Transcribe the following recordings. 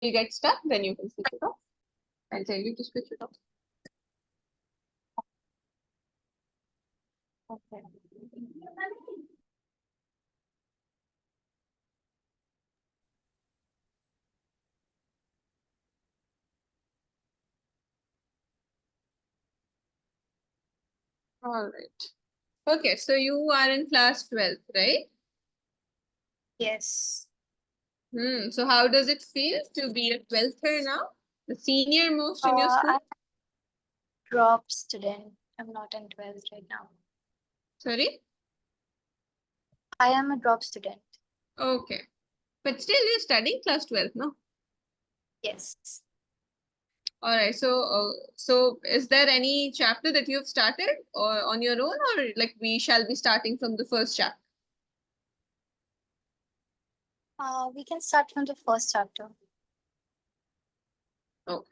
you get stuck, then you can switch it off. I'll tell you to switch it off. Okay. All right. Okay, so you are in class 12th, right? Yes. So how does it feel to be a 12th now? The senior most in your school? I'm a drop student. I'm not in 12th right now. Sorry? I am a drop student. Okay. But still you're studying class 12th, no? Yes. All right. So is there any chapter that you've started or on your own, or like we shall be starting from the first chapter? We can start from the first chapter. Okay.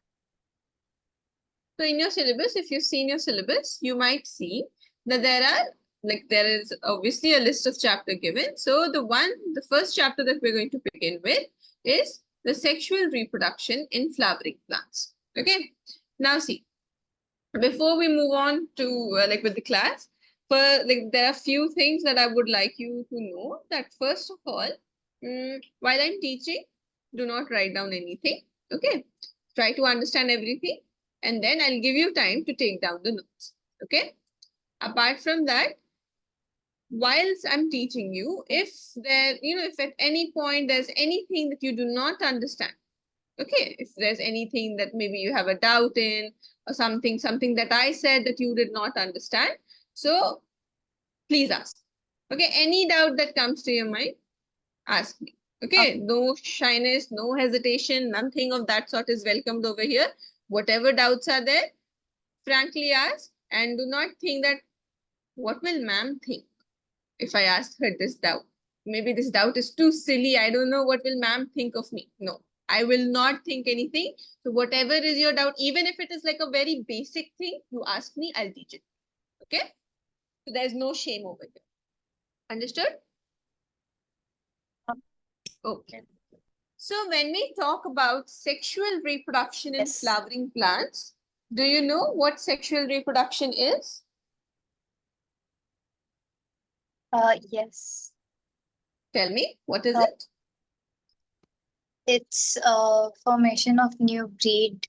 So in your syllabus, if you've seen your syllabus, you might see that there is obviously a list of chapter given. So the first chapter that we're going to begin with is the sexual reproduction in flowering plants. Okay. Now see, before we move on to like with the class, for like there are few things that I would like you to know. That first of all, while I'm teaching, do not write down anything. Okay, try to understand everything, and then I'll give you time to take down the notes. Okay. Apart from that, whilst I'm teaching you, if if at any point there's anything that you do not understand, okay, if there's anything that maybe you have a doubt in or something that I said that you did not understand, so please ask. Okay, any doubt that comes to your mind, ask me. Okay, no shyness, no hesitation, nothing of that sort is welcomed over here. Whatever doubts are there, frankly ask, and do not think that what will ma'am think if I ask her this doubt. Maybe this doubt is too silly. I don't know what will ma'am think of me. No, I will not think anything. So whatever is your doubt, even if it is like a very basic thing, you ask me, I'll teach it. Okay? So there's no shame over here. Understood? Okay. So when we talk about sexual reproduction in Yes. flowering plants, do you know what sexual reproduction is? Yes. Tell me, what is Uh, it? It's formation of new breed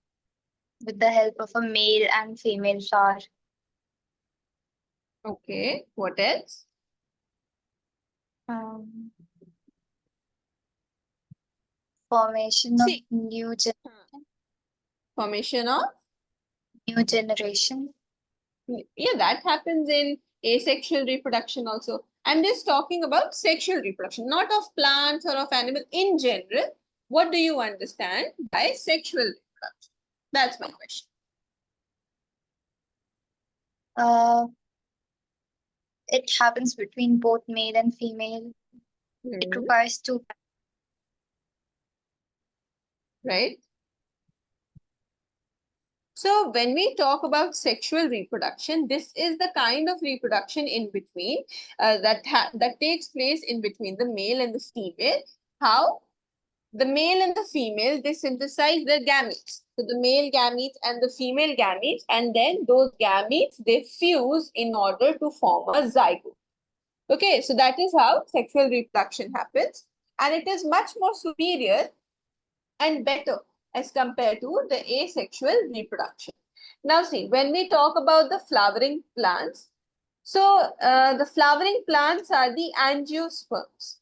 with the help of a male and female flower. Okay. What else? Um, Formation of See, formation of new generation. yeah, that happens in asexual reproduction also. I'm just talking about sexual reproduction, not of plants or of animals in general. What do you understand by sexual reproduction? That's my question. It happens between both male and female. It requires two. Right? So when we talk about sexual reproduction, this is the kind of reproduction in between that takes place in between the male and the female. How? The male and the female, they synthesize their gametes. So the male gametes and the female gametes, and then those gametes, they fuse in order to form a zygote. Okay, so that is how sexual reproduction happens. And it is much more superior and better as compared to the asexual reproduction. Now see, when we talk about the flowering plants, so the flowering plants are the angiosperms.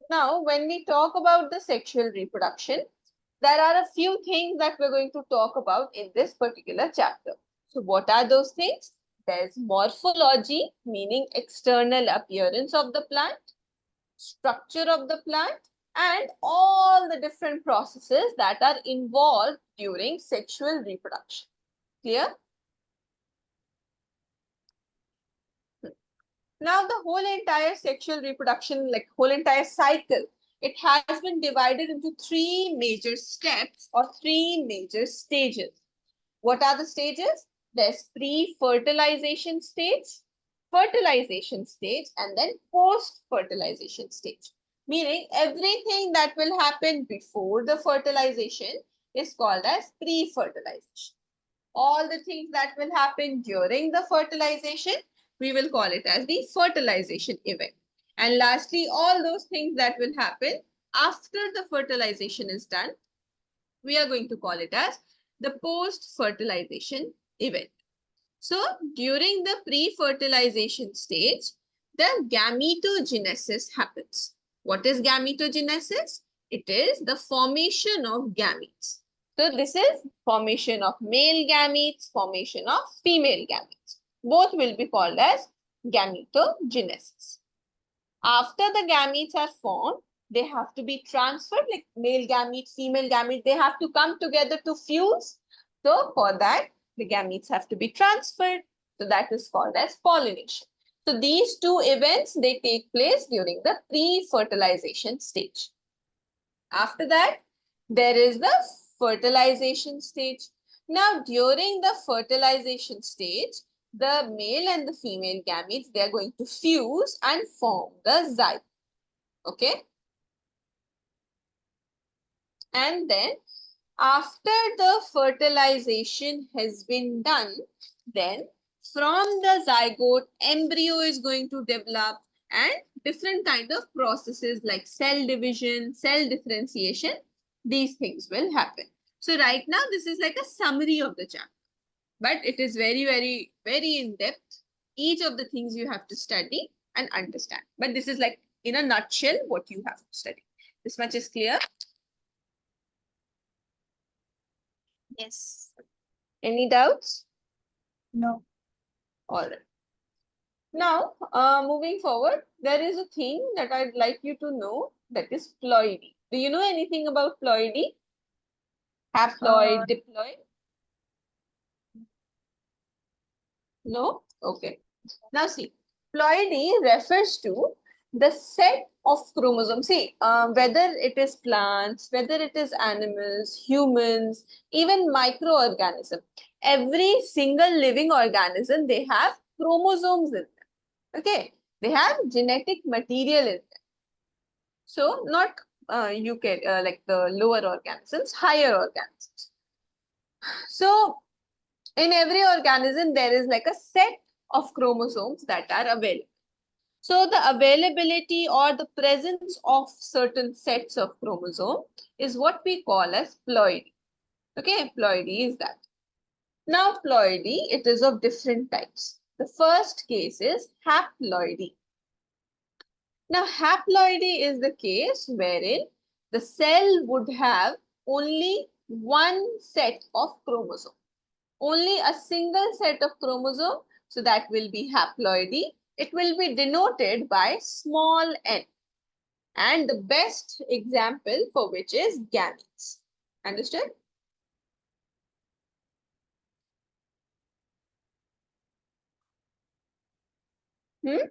Now, when we talk about the sexual reproduction, there are a few things that we're going to talk about in this particular chapter. So what are those things? There's morphology, meaning external appearance of the plant, structure of the plant, and all the different processes that are involved during sexual reproduction. Clear? Now the whole entire sexual reproduction, like whole entire cycle, it has been divided into three major steps or three major stages. What are the stages? There's pre-fertilization stage, fertilization stage, and then post-fertilization stage. Meaning everything that will happen before the fertilization is called as pre-fertilization. All the things that will happen during the fertilization, we will call it as the fertilization event. And lastly, all those things that will happen after the fertilization is done, we are going to call it as the post-fertilization event. So during the pre-fertilization stage, the gametogenesis happens. What is gametogenesis? It is the formation of gametes. So this is formation of male gametes, formation of female gametes. Both will be called as gametogenesis. After the gametes are formed, they have to be transferred, like male gametes, female gametes, they have to come together to fuse. So for that, the gametes have to be transferred. So that is called as pollination. So these two events, they take place during the pre-fertilization stage. After that, there is the fertilization stage. Now, during the fertilization stage, the male and the female gametes, they are going to fuse and form the zygote. Okay. And then after the fertilization has been done, then from the zygote, embryo is going to develop and different kind of processes like cell division, cell differentiation, these things will happen. So right now, this is like a summary of the chapter, but it is very, very, very in depth. Each of the things you have to study and understand. But this is like in a nutshell what you have to study. This much is clear. Yes. Any doubts? No. All right. Now, moving forward, there is a thing that I'd like you to know, that is ploidy. Do you know anything about ploidy? Haploid, diploid? No? Okay. Now see, ploidy refers to the set of chromosomes. See, whether it is plants, whether it is animals, humans, even microorganisms, every single living organism, they have chromosomes in them. Okay, they have genetic material in them. So not you can like the lower organisms, higher organisms. So in every organism, there is like a set of chromosomes that are available. So the availability or the presence of certain sets of chromosome is what we call as ploidy. Okay, ploidy is that. Now ploidy, it is of different types. The first case is haploidy. Now, haploidy is the case wherein the cell would have only one set of chromosome, only a single set of chromosome. So that will be haploidy. It will be denoted by small n. And the best example for which is gametes. Understood? Hmm?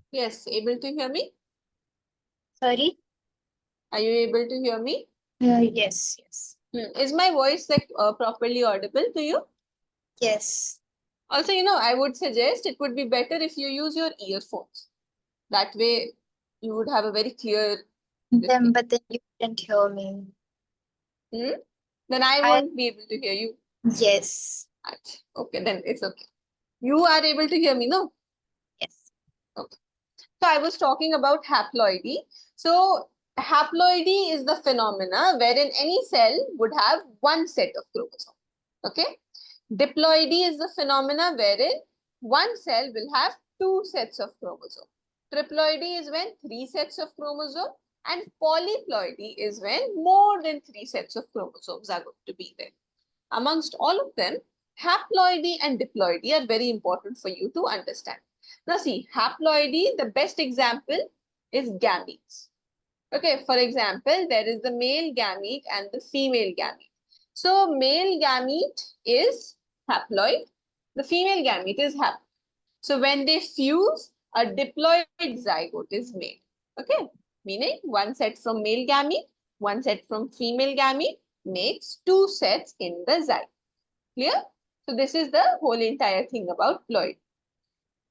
Yes, able to hear me? Sorry? Are you able to hear me? Yes, yes. Is my voice like properly audible to you? Yes. Also, I would suggest it would be better if you use your earphones. That way, you would have a very clear this thing. But then you didn't hear me. Hmm? Then I I won't be able to hear you. Yes. Okay, then it's okay. You are able to hear me, no? Yes. Okay. So I was talking about haploidy. So haploidy is the phenomena wherein any cell would have one set of chromosomes. Okay. Diploidy is the phenomena wherein one cell will have two sets of chromosomes. Triploidy is when three sets of chromosomes, and polyploidy is when more than three sets of chromosomes are going to be there. Amongst all of them, haploidy and diploidy are very important for you to understand. Now see, haploidy, the best example is gametes. Okay, for example, there is the male gamete and the female gamete. So male gamete is haploid, the female gamete is haploid. So when they fuse, a diploid zygote is made. Okay, meaning one set from male gamete, one set from female gamete makes two sets in the zygote. Clear? So this is the whole entire thing about ploid.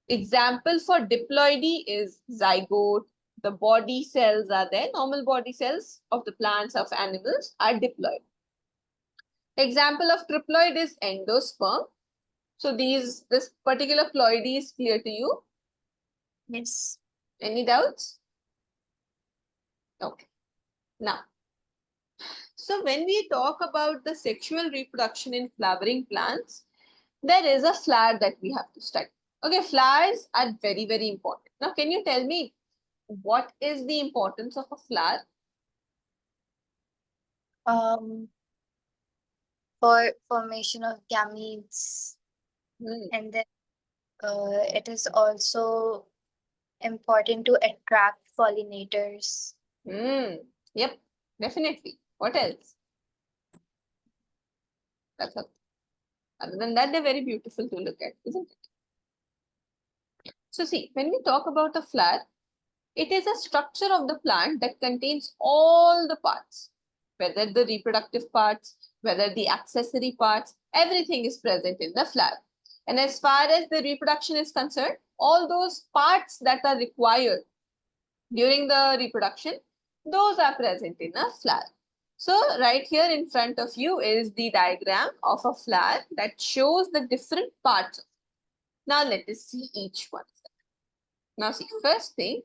Example for diploidy is zygote. The body cells are there. Normal body cells of the plants, of animals are diploid. Example of triploid is endosperm. So this particular ploidy is clear to you? Yes. Any doubts? Okay. Now, so when we talk about the sexual reproduction in flowering plants, there is a flower that we have to study. Okay, flowers are very, very important. Now, can you tell me what is the importance of a flower? Um, for formation of gametes, Hmm. and then it is also important to attract pollinators. Yep, definitely. What else? That's all. Other than that, they're very beautiful to look at, isn't it? So see, when we talk about a flower, it is a structure of the plant that contains all the parts, whether the reproductive parts, whether the accessory parts, everything is present in the flower. And as far as the reproduction is concerned, all those parts that are required during the reproduction, those are present in a flower. So right here in front of you is the diagram of a flower that shows the different parts. Now let us see each one. Now see, first thing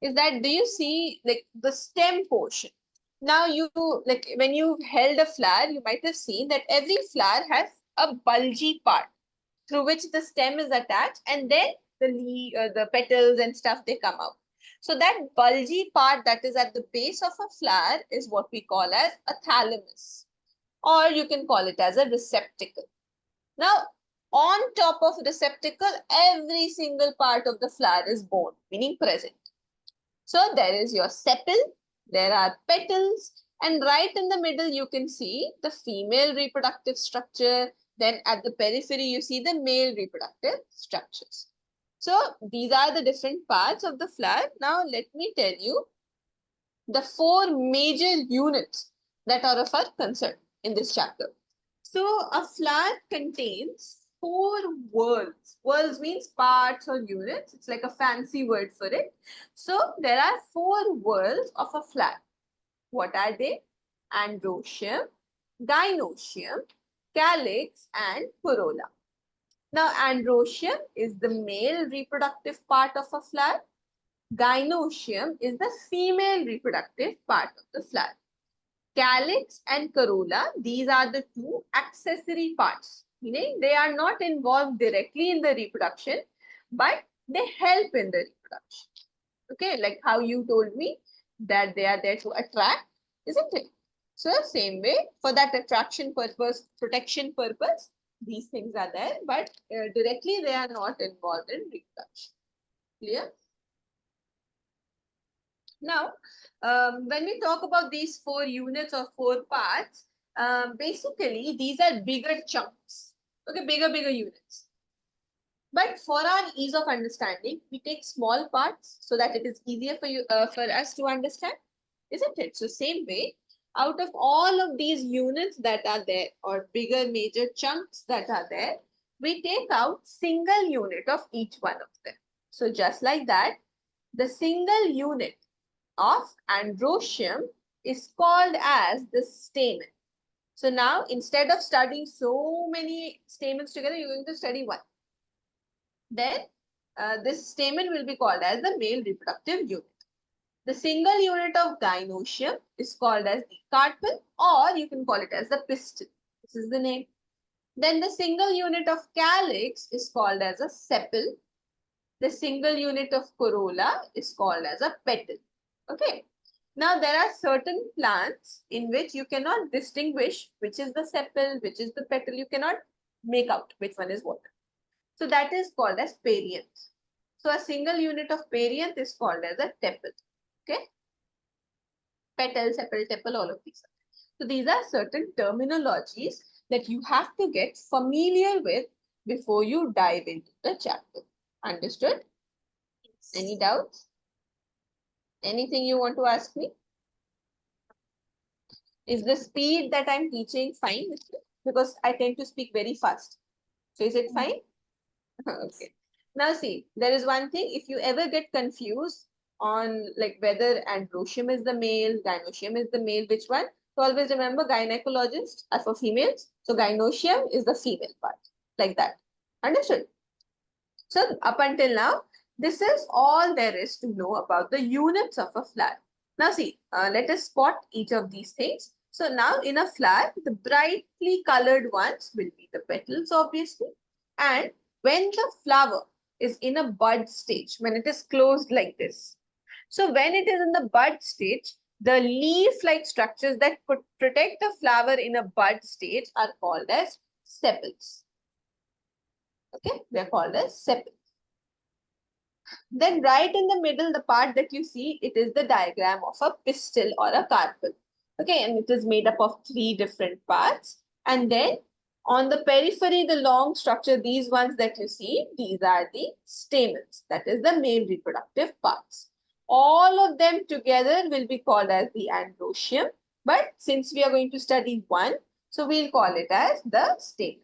is that, do you see like the stem portion? Now you, like when you held a flower, you might have seen that every flower has a bulgy part through which the stem is attached, and then the petals and stuff, they come out. So that bulgy part that is at the base of a flower is what we call as a thalamus, or you can call it as a receptacle. Now, on top of receptacle, every single part of the flower is born, meaning present. So there is your sepal, there are petals, and right in the middle you can see the female reproductive structure. Then at the periphery you see the male reproductive structures. So these are the different parts of the flower. Now let me tell you the four major units that are of our concern in this chapter. So a flower contains four whorls. Whorls means parts or units. It's like a fancy word for it. So there are four whorls of a flower. What are they? Androecium, gynoecium, calyx, and corolla. Now, androecium is the male reproductive part of a flower. Gynoecium is the female reproductive part of the flower. Calyx and corolla, these are the two accessory parts, meaning they are not involved directly in the reproduction, but they help in the reproduction. Okay, like how you told me that they are there to attract, isn't it? So same way, for that attraction purpose, protection purpose, these things are there, but directly they are not involved in reproduction. Clear? Now, when we talk about these four units or four parts, basically these are bigger chunks, okay, bigger units. But for our ease of understanding, we take small parts so that it is easier for us to understand, isn't it? So same way, out of all of these units that are there, or bigger major chunks that are there, we take out single unit of each one of them. So just like that, the single unit of androecium is called as the stamen. So now, instead of studying so many stamens together, you're going to study one. Then this stamen will be called as the male reproductive unit. The single unit of gynoecium is called as the carpel, or you can call it as the pistil. This is the name. Then the single unit of calyx is called as a sepal. The single unit of corolla is called as a petal. Okay. Now there are certain plants in which you cannot distinguish which is the sepal, which is the petal. You cannot make out which one is what. So that is called as perianth. So a single unit of perianth is called as a tepal. Okay. Petal, sepal, tepal, all of these. So these are certain terminologies that you have to get familiar with before you dive into the chapter. Understood? Any doubts? Anything you want to ask me? Is the speed that I'm teaching fine with you? Because I tend to speak very fast. So is it fine? Okay. Now see, there is one thing. If you ever get confused on like whether androecium is the male, gynoecium is the male, which one? So always remember gynecologists are for females. So gynoecium is the female part. Like that. Understood? So up until now, this is all there is to know about the units of a flower. Now see, let us spot each of these things. So now in a flower, the brightly colored ones will be the petals, obviously. And when the flower is in a bud stage, when it is closed like this. So when it is in the bud stage, the leaf-like structures that could protect the flower in a bud stage are called as sepals. Okay, they are called as sepals. Then right in the middle, the part that you see, it is the diagram of a pistil or a carpel. Okay, and it is made up of 3 different parts. And then on the periphery, the long structure, these ones that you see, these are the stamens. That is the male reproductive parts. All of them together will be called as the androecium. But since we are going to study one, so we'll call it as the stamen.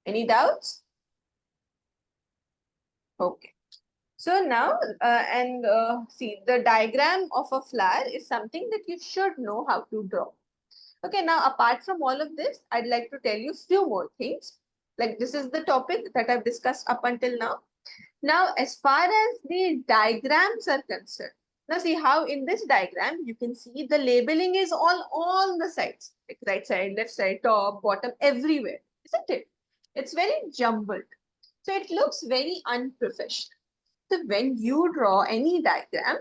Any doubts? Okay. So now, see, the diagram of a flower is something that you should know how to draw. Okay, now apart from all of this, I'd like to tell you few more things. Like this is the topic that I've discussed up until now. Now, as far as the diagrams are concerned, now see how in this diagram, you can see the labeling is all on the sides, like right side, left side, top, bottom, everywhere, isn't it? It's very jumbled. So it looks very unprofessional. So when you draw any diagram,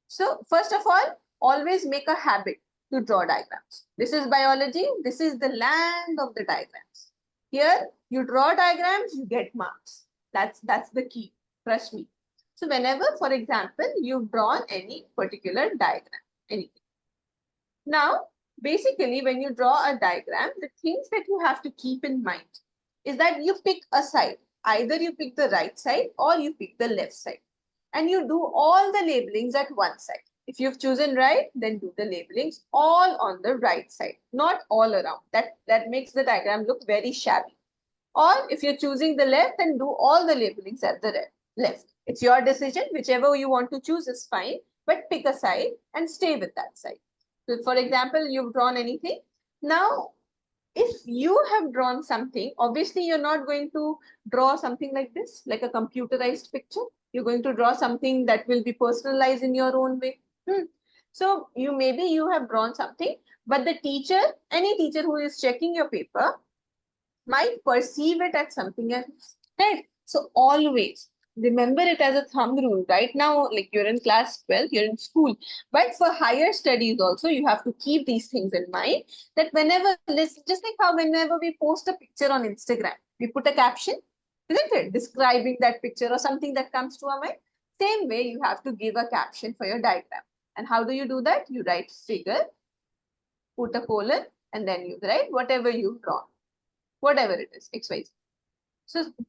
so first of all, always make a habit to draw diagrams. This is biology. This is the land of the diagrams. Here, you draw diagrams, you get marks. That's the key. Trust me. So whenever, for example, you've drawn any particular diagram, anything. Now, basically, when you draw a diagram, the things that you have to keep in mind is that you pick a side. Either you pick the right side or you pick the left side. And you do all the labelings at one side. If you've chosen right, then do the labelings all on the right side, not all around. That makes the diagram look very shabby. Or if you're choosing the left, then do all the labelings at the left. It's your decision. Whichever you want to choose is fine, but pick a side and stay with that side. So for example, you've drawn anything. Now, if you have drawn something, obviously you're not going to draw something like this, like a computerized picture. You're going to draw something that will be personalized in your own way. So maybe you have drawn something, but the teacher, any teacher who is checking your paper might perceive it as something else, right? So always remember it as a thumb rule. Right now, like you're in class 12, you're in school, but for higher studies also, you have to keep these things in mind that whenever this, just like how whenever we post a picture on Instagram, we put a caption, isn't it? Describing that picture or something that comes to our mind. Same way, you have to give a caption for your diagram. And how do you do that? You write figure, put a colon, and then you write whatever you've drawn, whatever it is, XYZ.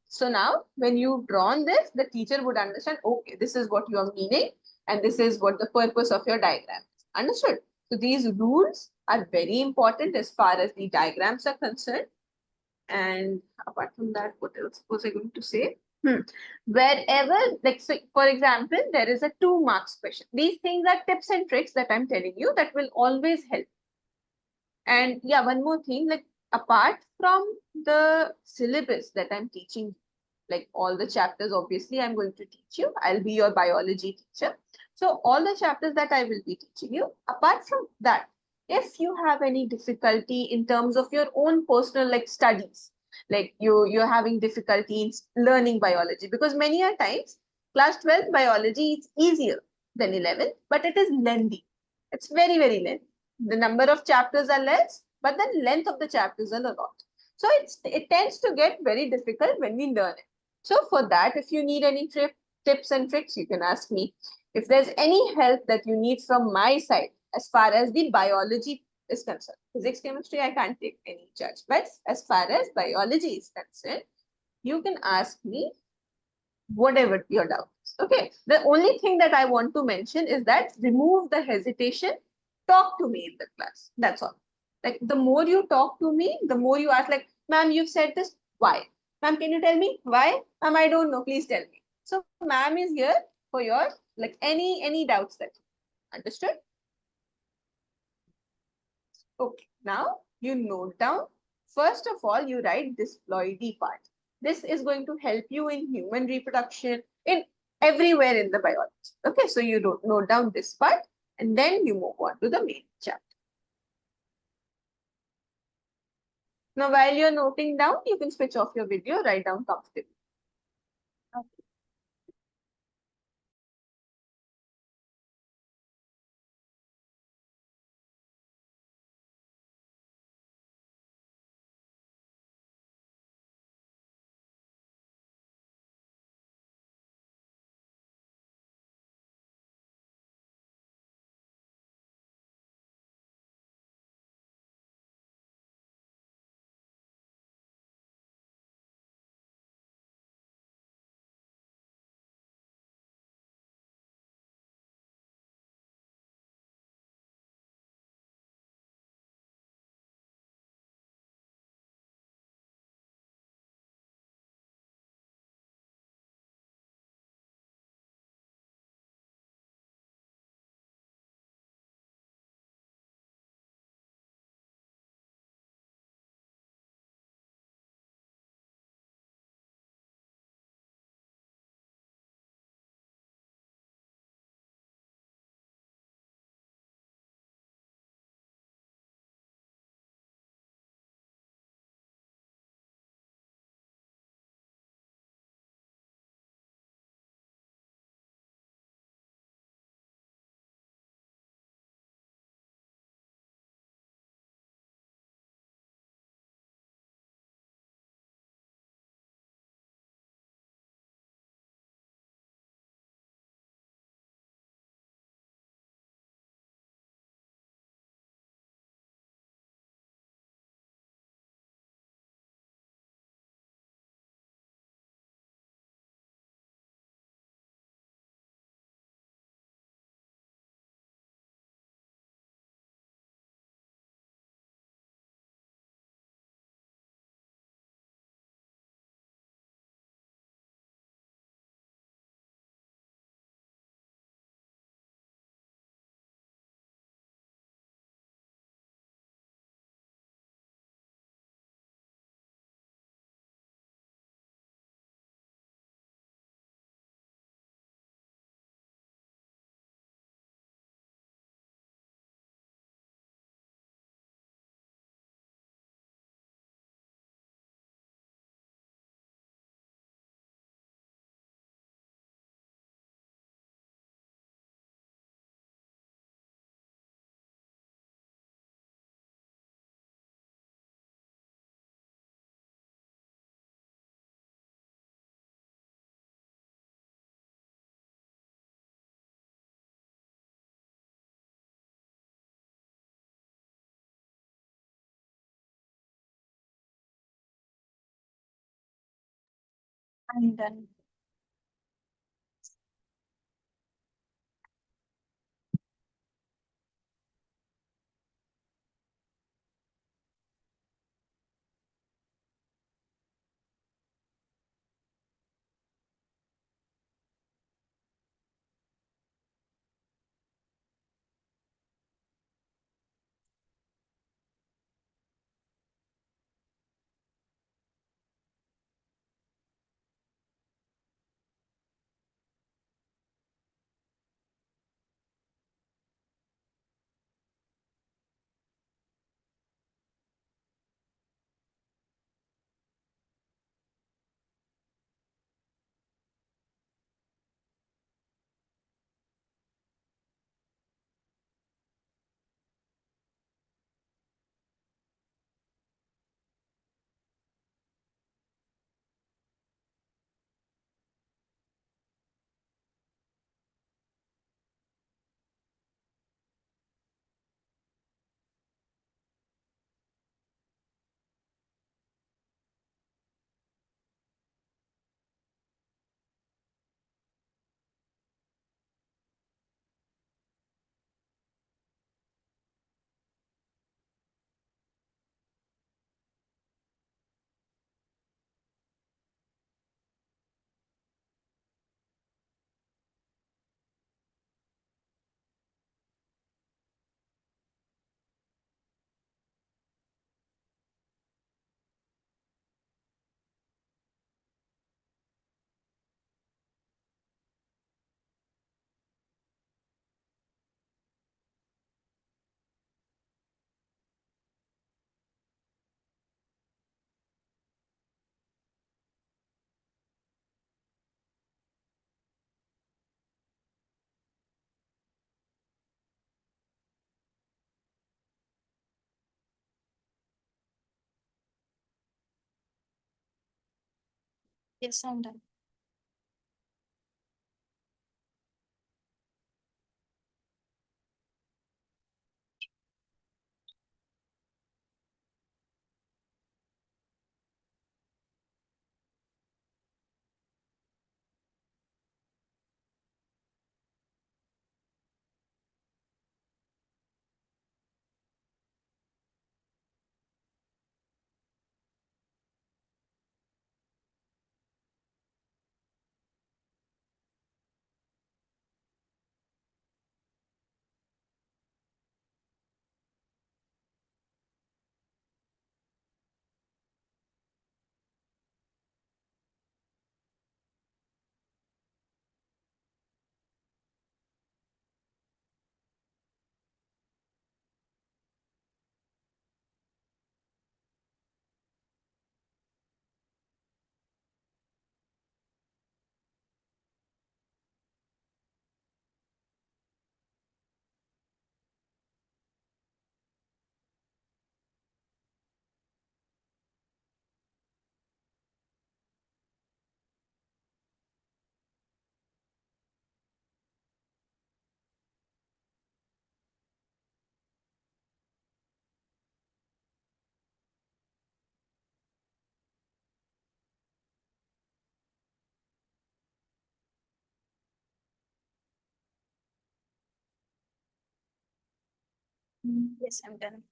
So now when you've drawn this, the teacher would understand, okay, this is what you are meaning and this is what the purpose of your diagram is. Understood? So these rules are very important as far as the diagrams are concerned. And apart from that, what else was I going to say? Wherever, like, so for example, there is a 2 marks question. These things are tips and tricks that I'm telling you that will always help. And yeah, one more thing, like apart from the syllabus that I'm teaching, Like all the chapters, obviously, I'm going to teach you. I'll be your biology teacher. So all the chapters that I will be teaching you. Apart from that, if you have any difficulty in terms of your own personal like studies, like you're having difficulty in learning biology, because many a times class 12 biology is easier than 11th, but it is lengthy. It's very, very lengthy. The number of chapters are less, but the length of the chapters are a lot. So it tends to get very difficult when we learn it. So for that, if you need any tips and tricks, you can ask me. If there's any help that you need from my side as far as the biology is concerned, physics, chemistry, I can't take any charge. But as far as biology is concerned, you can ask me whatever your doubt is. Okay. The only thing that I want to mention is that remove the hesitation. Talk to me in the class. That's all. Like the more you talk to me, the more you ask, like, ma'am, you've said this. Why? Ma'am, can you tell me why? Ma'am, I don't know. Please tell me. So ma'am is here for your like any doubts that you understood. Okay, now you note down. First of all, you write disploidy part. This is going to help you in human reproduction, in everywhere in the biology. Okay, so you note down this part and then you move on to the main chapter. Now, while you're noting down, you can switch off your video, write down comfortably. Okay. I'm done. Yes, I'm done. Yes, I'm done.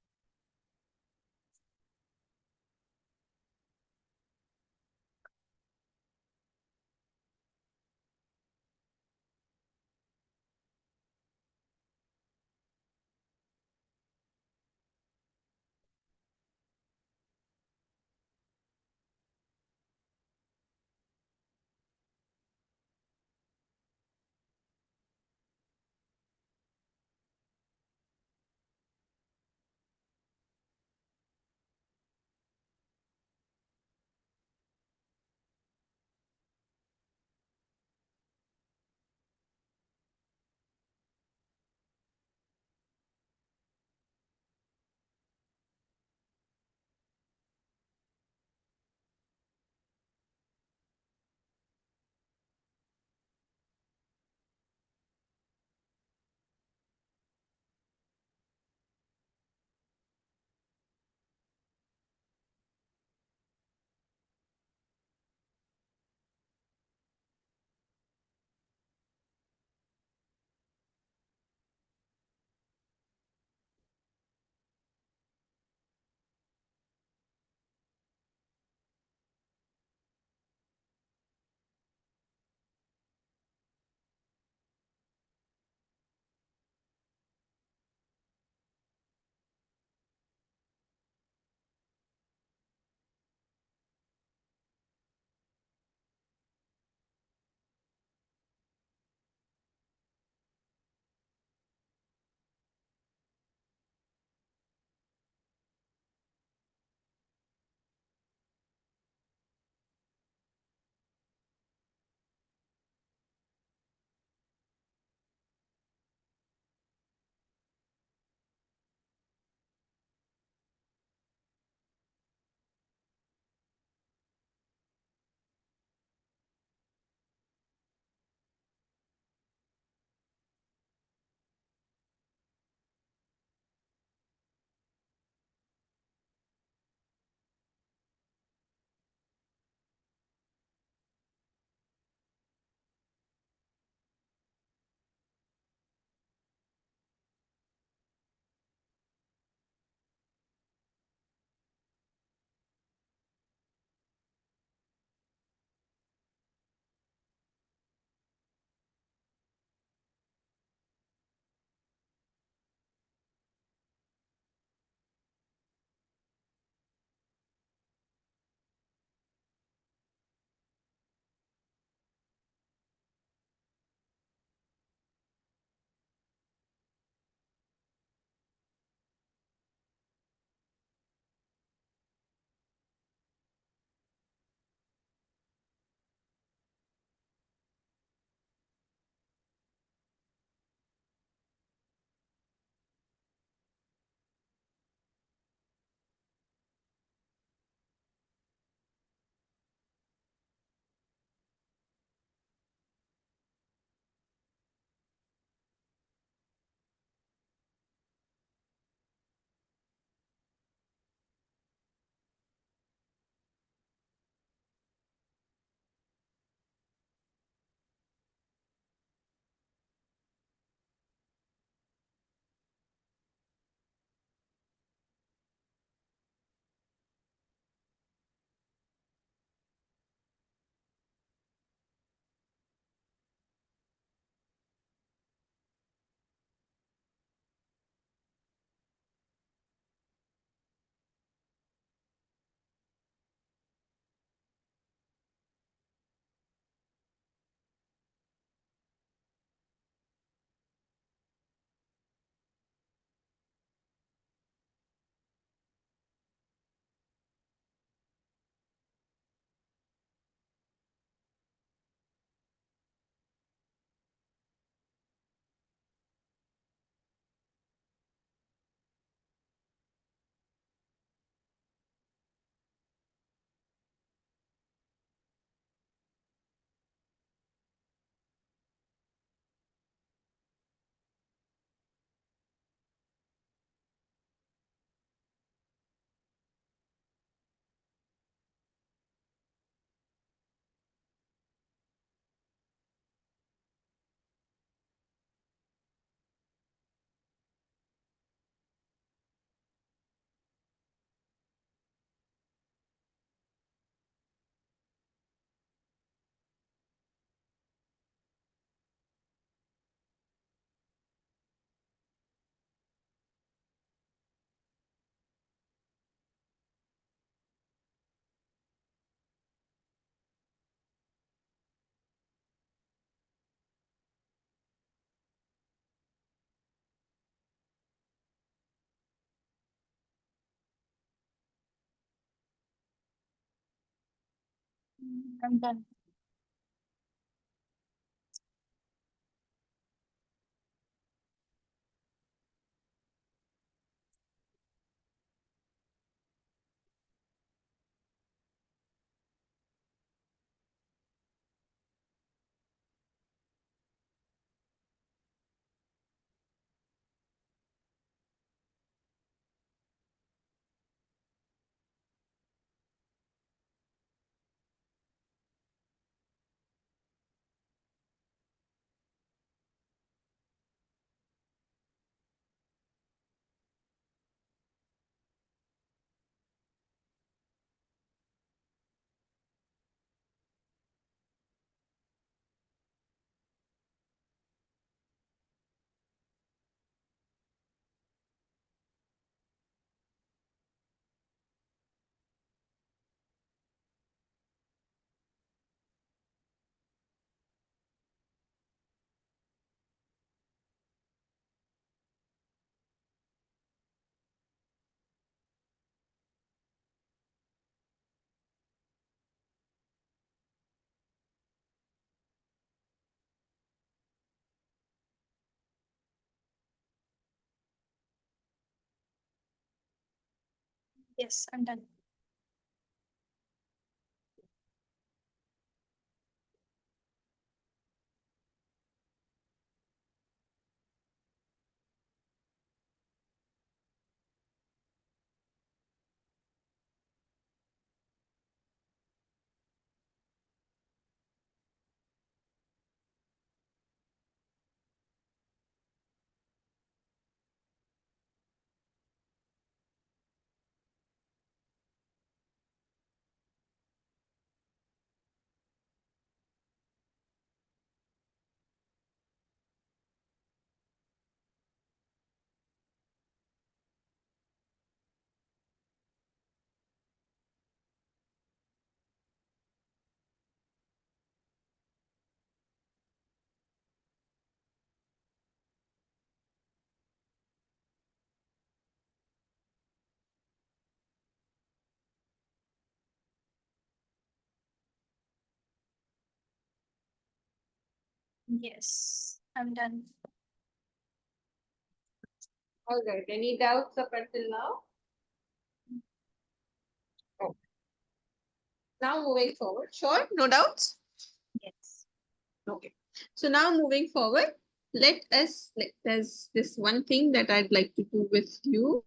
I'm done. Yes, I'm done. Yes, I'm done. All right. Any doubts up until now? Oh. Now moving forward. Sure. No doubts. Yes. Okay. So now moving forward, there's this one thing that I'd like to do with you.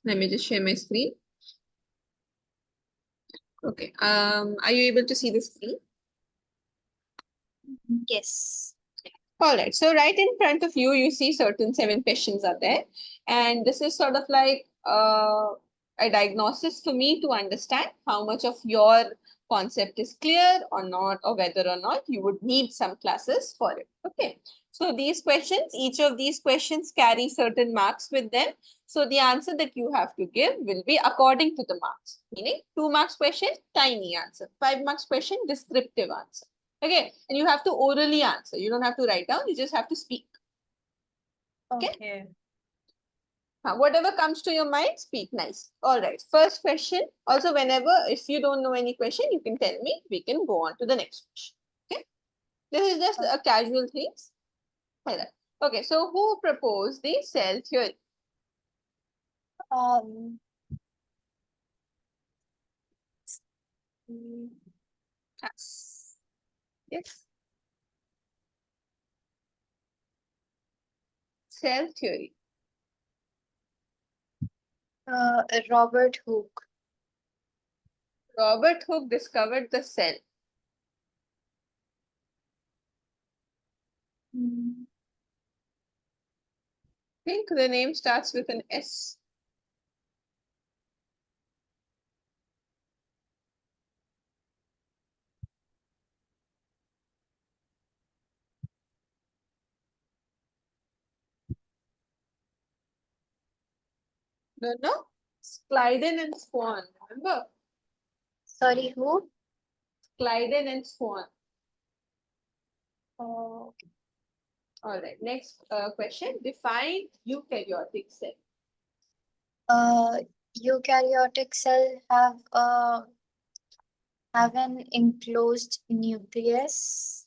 Let me just share my screen. Okay. Are you able to see the screen? Yes. All right. So right in front of you, you see certain 7 questions are there. And this is sort of like a diagnosis for me to understand how much of your concept is clear or not, or whether or not you would need some classes for it. Okay. So these questions, each of these questions carry certain marks with them. So the answer that you have to give will be according to the marks, meaning 2 marks question, tiny answer, 5 marks question, descriptive answer. Okay, and you have to orally answer. You don't have to write down, you just have to speak. Okay. Whatever comes to your mind, speak nice. All right, first question. Also, whenever, if you don't know any question, you can tell me. We can go on to the next question. Okay, this is just a casual thing. Like that. Okay, so who proposed the cell theory? Um. Yes. Yes. Cell theory. Robert Hooke. Robert Hooke discovered the cell. Mm. I think the name starts with an S. No? Clyden and Swan. Remember? Sorry, who? Clyden and Swan. Oh. All right. Next question. Define eukaryotic cell. Uh, Eukaryotic cell have have an enclosed nucleus.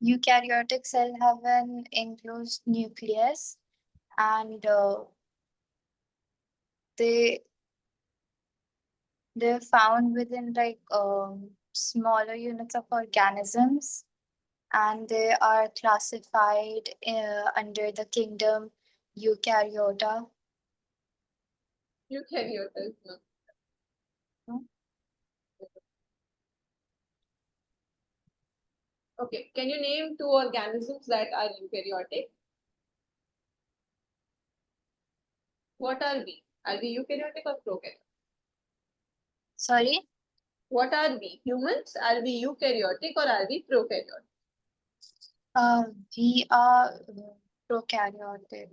Eukaryotic cell have an enclosed nucleus, and they're found within like smaller units of organisms, and they are classified under the kingdom Eukaryota. Eukaryotes. No. No? Okay, can you name 2 organisms that are eukaryotic? What are we? Are we eukaryotic or prokaryotic? Sorry? What are we? Humans? Are we eukaryotic or are we prokaryotic? We are prokaryotic.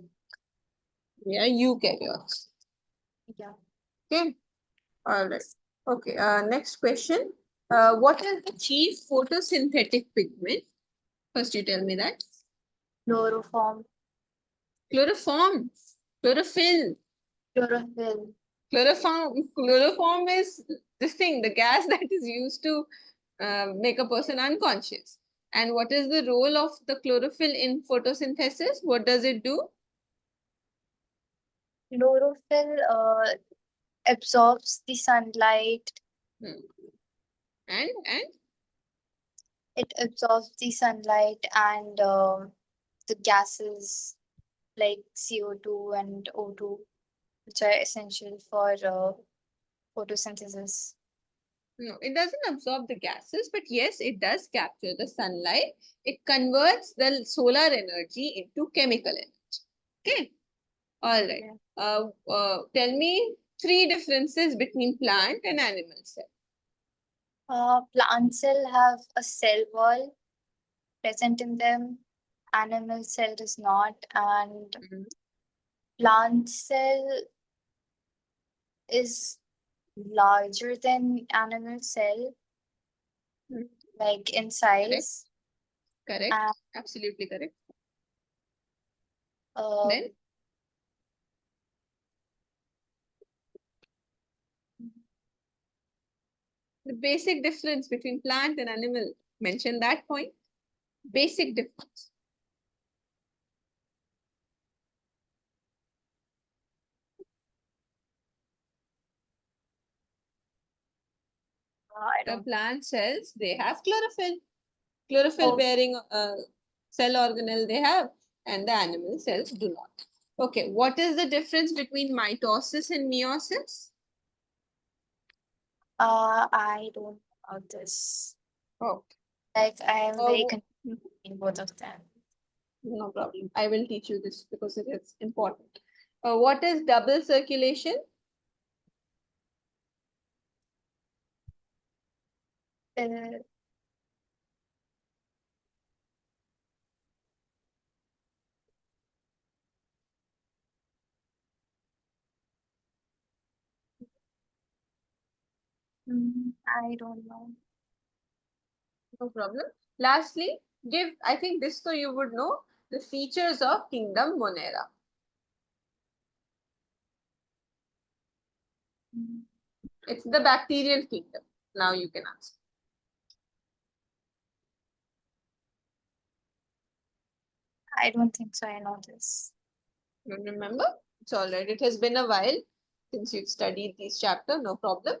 We are eukaryotes. Yeah. Okay. All right. Okay. Next question. What is the chief photosynthetic pigment? First, you tell me that. Chloroform. Chloroform. Chlorophyll. Chlorophyll. Chloroform is this thing, the gas that is used to make a person unconscious. And what is the role of the chlorophyll in photosynthesis? What does it do? Chlorophyll absorbs the sunlight. Hmm. And It absorbs the sunlight and the gases like CO2 and O2, which are essential for photosynthesis. no, it doesn't absorb the gases, but yes, it does capture the sunlight. It converts the solar energy into chemical energy. Okay. All right. Tell me 3 differences between plant and animal cell. Plant cell have a cell wall present in them. Animal cell does not, and plant cell is larger than animal cell, like in size. Correct. And Absolutely correct. uh, Then the basic difference between plant and animal. Mention that point. Basic difference. I The don't. plant cells, they have chlorophyll. Chlorophyll Oh, bearing cell organelle they have, and the animal cells do not. Okay, what is the difference between mitosis and meiosis? I don't know about this. Oh, Like I am very oh, confused in both of them. no problem. I will teach you this because it is important. What is double circulation? Uh, I don't know. No problem. Lastly, give, I think this so you would know, the features of kingdom Monera. It's the bacterial kingdom. Now you can answer. I don't think so. I know this. You remember? It's all right. It has been a while since you've studied these chapters. No problem.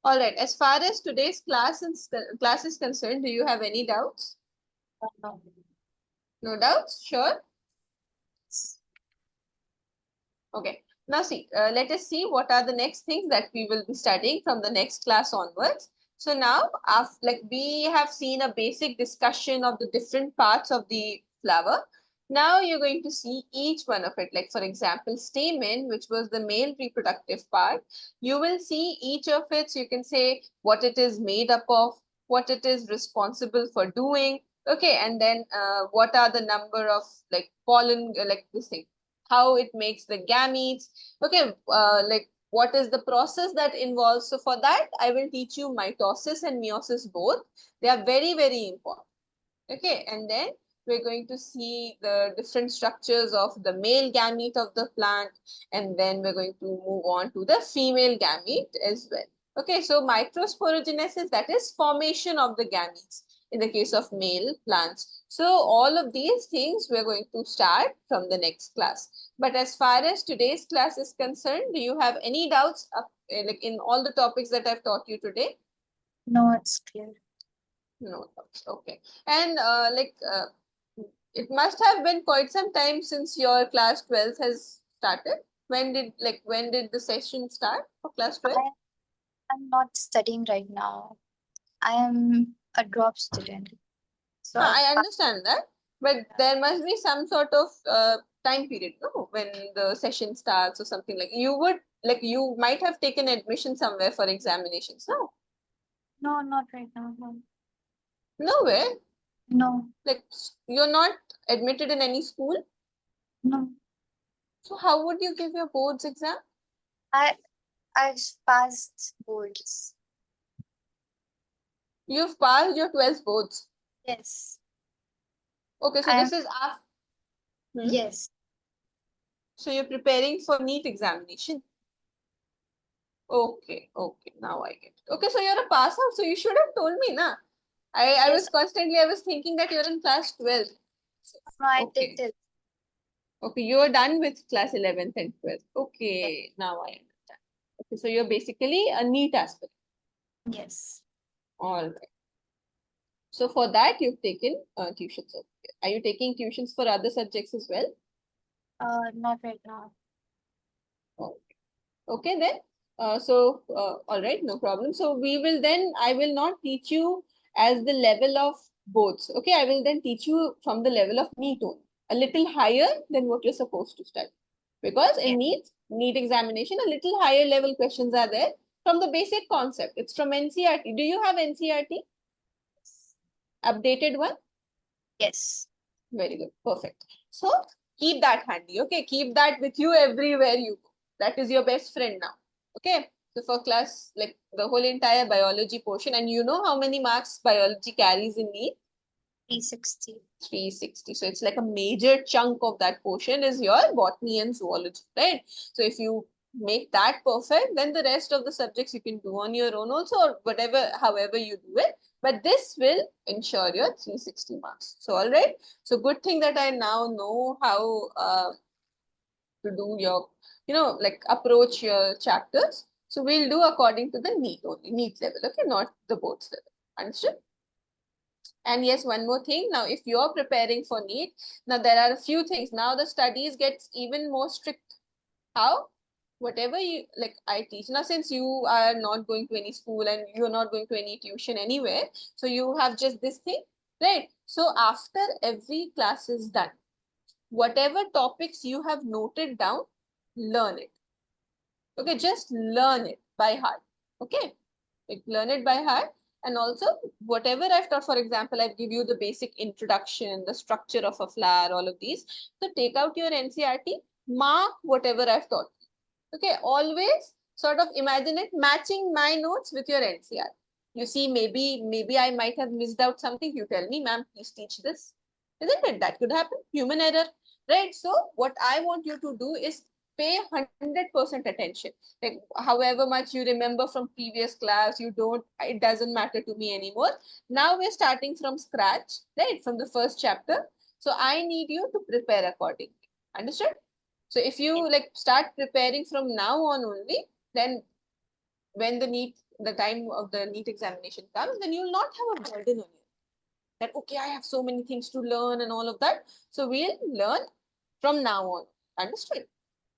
All right. As far as today's class is concerned, do you have any doubts? No. No doubts? Sure. Okay. Now see, let us see what are the next things that we will be studying from the next class onwards. So now, after, like we have seen a basic discussion of the different parts of the flower. Now you're going to see each one of it. Like for example, stamen, which was the male reproductive part. You will see each of it. So you can say what it is made up of, what it is responsible for doing. Okay, and then what are the number of like pollen, like this thing, how it makes the gametes. Okay, like what is the process that involves. So for that, I will teach you mitosis and meiosis both. They are very, very important. Okay, and then we're going to see the different structures of the male gamete of the plant, and then we're going to move on to the female gamete as well. Okay, so microsporogenesis, that is formation of the gametes in the case of male plants. So all of these things we're going to start from the next class. But as far as today's class is concerned, do you have any doubts like in all the topics that I've taught you today? No, it's clear. No doubts. Okay. And it must have been quite some time since your class 12 has started. When did the session start for class 12? I'm not studying right now. I am a drop student. So I've I understand that, but there must be some sort of time period, no, when the session starts or something like you might have taken admission somewhere for examinations. No, no, not right now. No. nowhere. No, Like you're not admitted in any school. no. So how would you give your boards exam? I I've passed boards. You've passed your 12th boards. Yes. Okay, so I'm this is after. yes. So you're preparing for NEET examination. Okay, okay, now I get it. Okay, so you're a pass out, so you should have told me, na. I Yes. was thinking that you're in class 12. No, I did Okay, it. okay, you're done with class 11th and 12th. Okay, now I understand. Okay, so you're basically a NEET aspirant. Yes. All right. So for that, you've taken tuitions. Okay. Are you taking tuitions for other subjects as well? Not right now. Oh, okay, then. All right, no problem. So we will then, I will not teach you as the level of both. Okay, I will then teach you from the level of NEET only, a little higher than what you're supposed to study. Because Yeah. in NEET examination, a little higher level questions are there from the basic concept. It's from NCRT. Do you have NCRT? Updated one? Yes. Very good. Perfect. So keep that handy. Okay. Keep that with you everywhere you go. That is your best friend now. Okay. So for class, like the whole entire biology portion, and you know how many marks biology carries in NEET? 360. 360. So it's like a major chunk of that portion is your botany and zoology, right? So if you make that perfect, then the rest of the subjects you can do on your own also, or whatever, however you do it. But this will ensure your 360 marks. So, all right. So, good thing that I now know how to do your, like approach your chapters. So, we'll do according to the NEET only, NEET level, okay, not the boards level. Understood? And yes, one more thing. Now, if you're preparing for NEET, now there are a few things. Now the studies gets even more strict. How? Whatever you like, I teach. Now, since you are not going to any school and you're not going to any tuition anywhere, so you have just this thing, right? So after every class is done, whatever topics you have noted down, learn it. Okay, just learn it by heart. Okay, like learn it by heart. And also, whatever I've taught, for example, I give you the basic introduction, the structure of a flower, all of these. So take out your NCRT, mark whatever I've taught. Okay, always sort of imagine it matching my notes with your NCRT. You see, maybe I might have missed out something. You tell me, ma'am, please teach this. Isn't it? That could happen. Human error, right? So what I want you to do is pay 100% attention. Like however much you remember from previous class, you don't, it doesn't matter to me anymore. Now we're starting from scratch, right? From the first chapter. So I need you to prepare accordingly. Understood? So if you like start preparing from now on only, then when the time of the NEET examination comes, then you'll not have a burden on you. That okay, I have so many things to learn and all of that. So we'll learn from now on. Understood?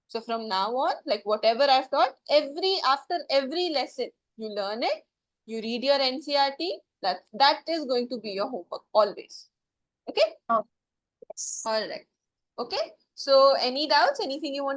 So from now on, like whatever I've taught, after every lesson, you learn it, you read your NCRT, that is going to be your homework always. Okay? Oh, yes. All right. Okay. So any doubts, anything you want to